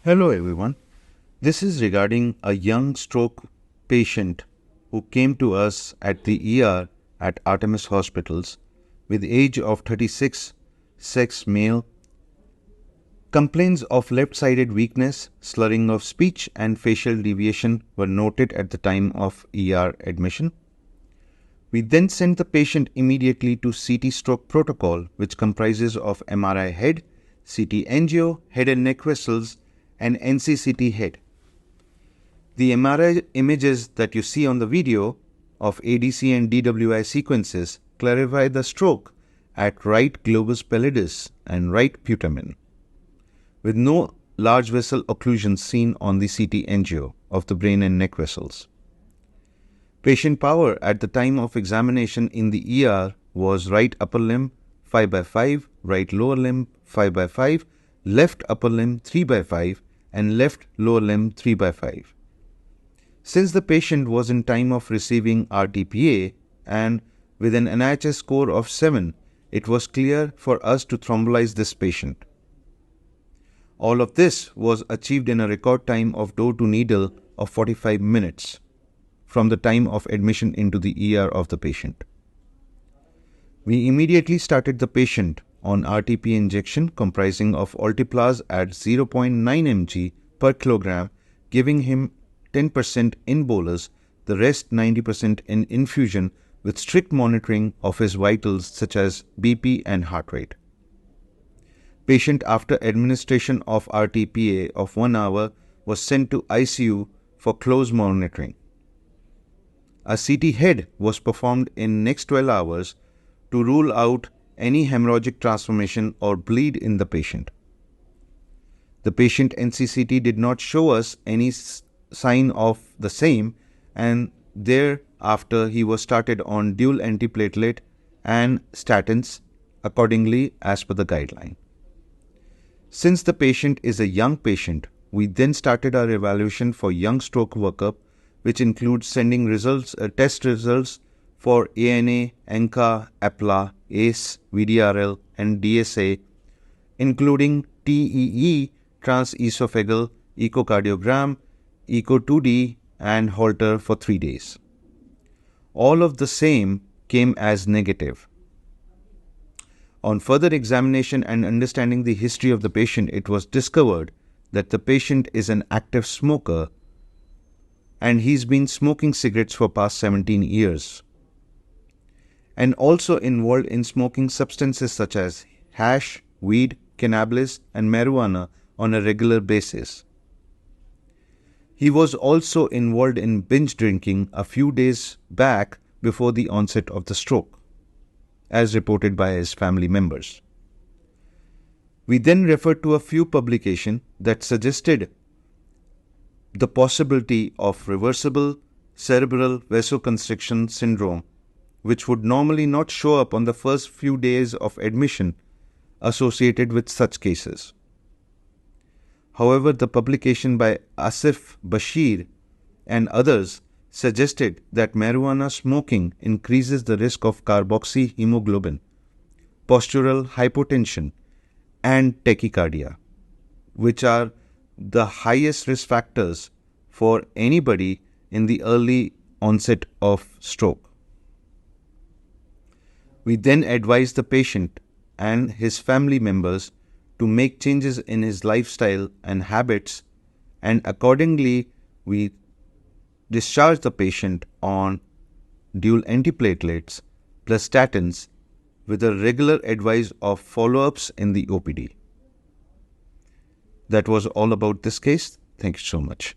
Hello everyone. This is regarding a young stroke patient who came to us at the ER at Artemis Hospitals with age of 36, sex male, complaints of left-sided weakness, slurring of speech and facial deviation were noted at the time of ER admission. We then sent the patient immediately to CT stroke protocol, which comprises of MRI head, CT angio, head and neck vessels, and NCCT head. The MRI images that you see on the video of ADC and DWI sequences clarify the stroke at right globus pallidus and right putamen, with no large vessel occlusions seen on the CT angio of the brain and neck vessels. Patient power at the time of examination in the ER was right upper limb 5/5, right lower limb 5/5, left upper limb 3/5, and left lower limb 3/5. Since the patient was in time of receiving RTPA and with an NIHS score of 7, it was clear for us to thrombolyze this patient. All of this was achieved in a record time of door to needle of 45 minutes from the time of admission into the ER of the patient. We immediately started the patient on RTP injection comprising of Altiplaz at 0.9 mg per kilogram, giving him 10% in bolus, the rest 90% in infusion, with strict monitoring of his vitals such as BP and heart rate. Patient after administration of RTPA of 1 hour was sent to ICU for close monitoring. A CT head was performed in next 12 hours to rule out any hemorrhagic transformation or bleed in the patient. The patient NCCT did not show us any sign of the same, and thereafter he was started on dual antiplatelet and statins accordingly as per the guideline. Since the patient is a young patient, we then started our evaluation for young stroke workup, which includes sending test results for ANA, ENCA, APLA, ACE, VDRL, and DSA, including TEE, transesophageal echocardiogram, Echo2D, and Holter for 3 days. All of the same came as negative. On further examination and understanding the history of the patient, it was discovered that the patient is an active smoker and he's been smoking cigarettes for past 17 years. And also involved in smoking substances such as hash, weed, cannabis, and marijuana on a regular basis. He was also involved in binge drinking a few days back before the onset of the stroke, as reported by his family members. We then referred to a few publications that suggested the possibility of reversible cerebral vasoconstriction syndrome, which would normally not show up on the first few days of admission associated with such cases. However, the publication by Asif Bashir and others suggested that marijuana smoking increases the risk of carboxyhemoglobin, postural hypotension, and tachycardia, which are the highest risk factors for anybody in the early onset of stroke. We then advised the patient and his family members to make changes in his lifestyle and habits, and accordingly we discharged the patient on dual antiplatelets plus statins with a regular advice of follow-ups in the OPD. That was all about this case. Thank you so much.